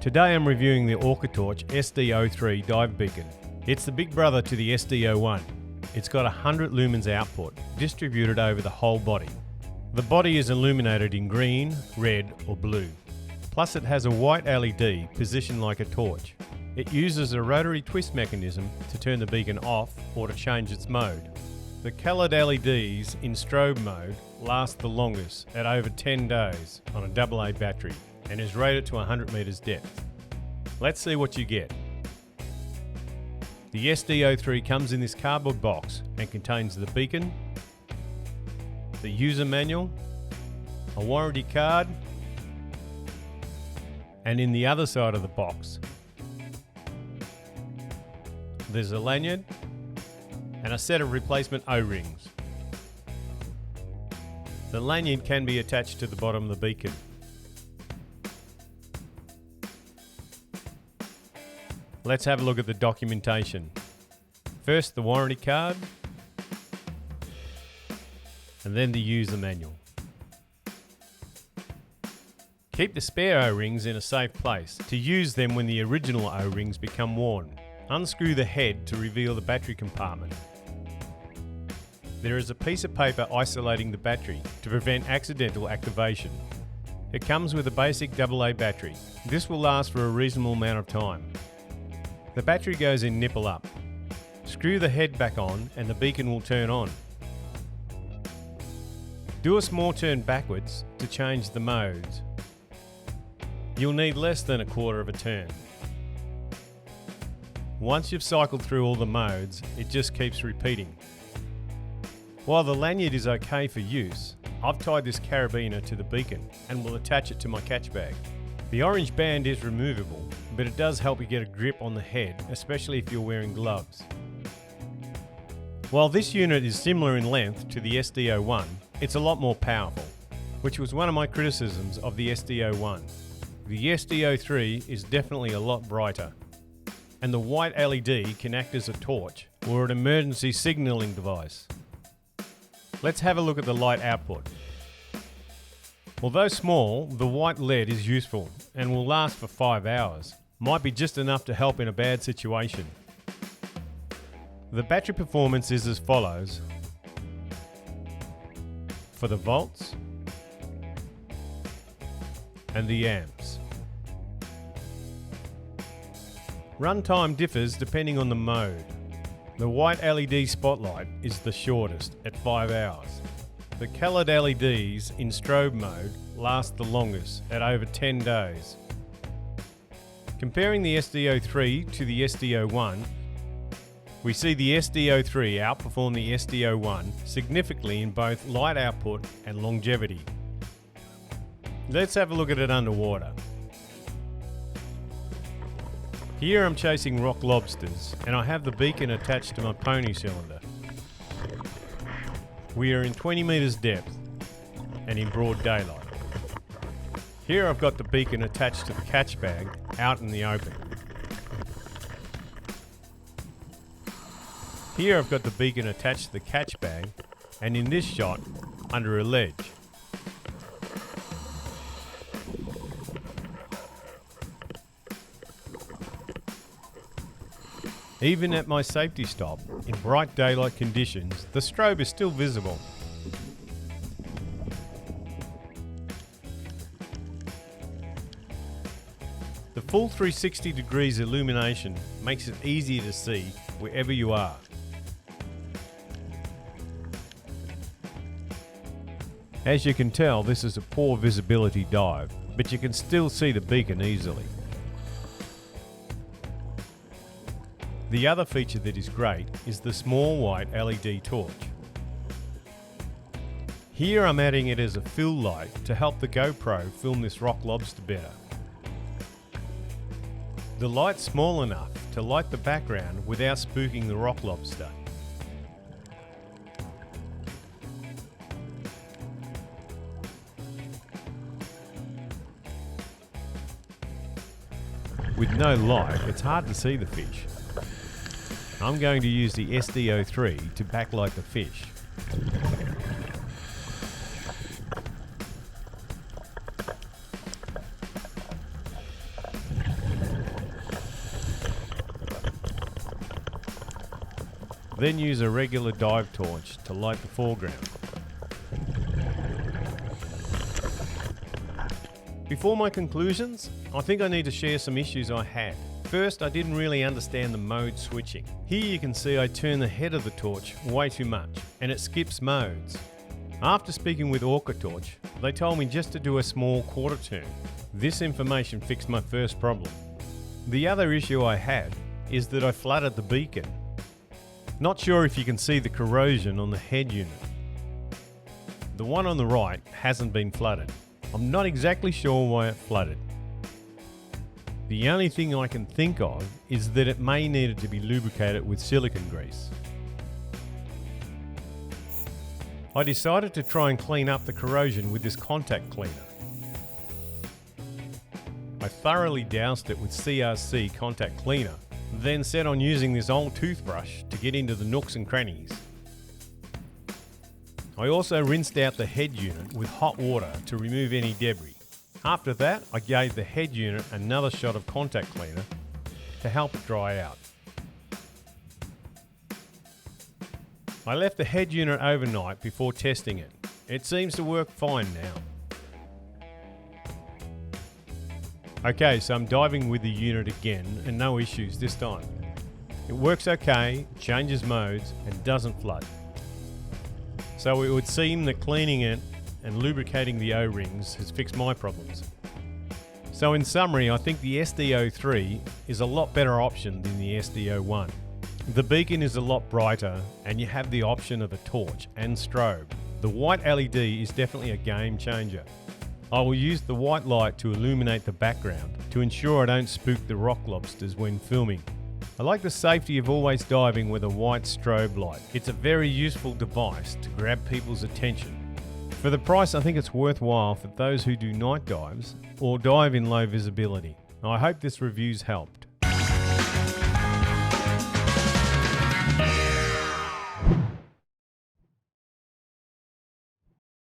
Today I'm reviewing the OrcaTorch SD03 Dive Beacon. It's the big brother to the SD01. It's got 100 lumens output, distributed over the whole body. The body is illuminated in green, red or blue. Plus it has a white LED positioned like a torch. It uses a rotary twist mechanism to turn the beacon off or to change its mode. The coloured LEDs in strobe mode last the longest at over 10 days on a AA battery and is rated to 100 meters depth. Let's see what you get. The SD03 comes in this cardboard box and contains the beacon, the user manual, a warranty card, and in the other side of the box there's a lanyard and a set of replacement O-rings. The lanyard can be attached to the bottom of the beacon. Let's have a look at the documentation. First the warranty card, and then the user manual. Keep the spare O-rings in a safe place to use them when the original O-rings become worn. Unscrew the head to reveal the battery compartment. There is a piece of paper isolating the battery to prevent accidental activation. It comes with a basic AA battery. This will last for a reasonable amount of time. The battery goes in nipple up. Screw the head back on and the beacon will turn on. Do a small turn backwards to change the modes. You'll need less than a quarter of a turn. Once you've cycled through all the modes, it just keeps repeating. While the lanyard is okay for use, I've tied this carabiner to the beacon and will attach it to my catch bag. The orange band is removable, but it does help you get a grip on the head, especially if you're wearing gloves. While this unit is similar in length to the SD01, it's a lot more powerful, which was one of my criticisms of the SD01. The SD03 is definitely a lot brighter, and the white LED can act as a torch or an emergency signalling device. Let's have a look at the light output. Although small, the white LED is useful and will last for 5 hours. Might be just enough to help in a bad situation. The battery performance is as follows. For the volts and the amps. Runtime differs depending on the mode. The white LED spotlight is the shortest at 5 hours. The coloured LEDs in strobe mode last the longest at over 10 days. Comparing the SD03 to the SD01, we see the SD03 outperform the SD01 significantly in both light output and longevity. Let's have a look at it underwater. Here I'm chasing rock lobsters and I have the beacon attached to my pony cylinder. We are in 20 meters depth and in broad daylight. Here I've got the beacon attached to the catch bag out in the open. Here I've got the beacon attached to the catch bag and in this shot under a ledge. Even at my safety stop, in bright daylight conditions, the strobe is still visible. The full 360 degrees illumination makes it easier to see wherever you are. As you can tell, this is a poor visibility dive, but you can still see the beacon easily. The other feature that is great is the small white LED torch. Here I'm adding it as a fill light to help the GoPro film this rock lobster better. The light's small enough to light the background without spooking the rock lobster. With no light, it's hard to see the fish. I'm going to use the SD03 to backlight the fish. Then use a regular dive torch to light the foreground. Before my conclusions, I think I need to share some issues I had. First, I didn't really understand the mode switching. Here you can see I turn the head of the torch way too much, and it skips modes. After speaking with OrcaTorch, they told me just to do a small quarter turn. This information fixed my first problem. The other issue I had is that I flooded the beacon. Not sure if you can see the corrosion on the head unit. The one on the right hasn't been flooded. I'm not exactly sure why it flooded. The only thing I can think of is that it may needed to be lubricated with silicone grease. I decided to try and clean up the corrosion with this contact cleaner. I thoroughly doused it with CRC contact cleaner, then set on using this old toothbrush to get into the nooks and crannies. I also rinsed out the head unit with hot water to remove any debris. After that, I gave the head unit another shot of contact cleaner to help it dry out. I left the head unit overnight before testing it. It seems to work fine now. Okay, so I'm diving with the unit again and no issues this time. It works okay, changes modes and doesn't flood. So it would seem that cleaning it and lubricating the O-rings has fixed my problems. So in summary, I think the SD03 is a lot better option than the SD01. The beacon is a lot brighter and you have the option of a torch and strobe. The white LED is definitely a game changer. I will use the white light to illuminate the background to ensure I don't spook the rock lobsters when filming. I like the safety of always diving with a white strobe light. It's a very useful device to grab people's attention. For the price, I think it's worthwhile for those who do night dives or dive in low visibility. I hope this review's helped.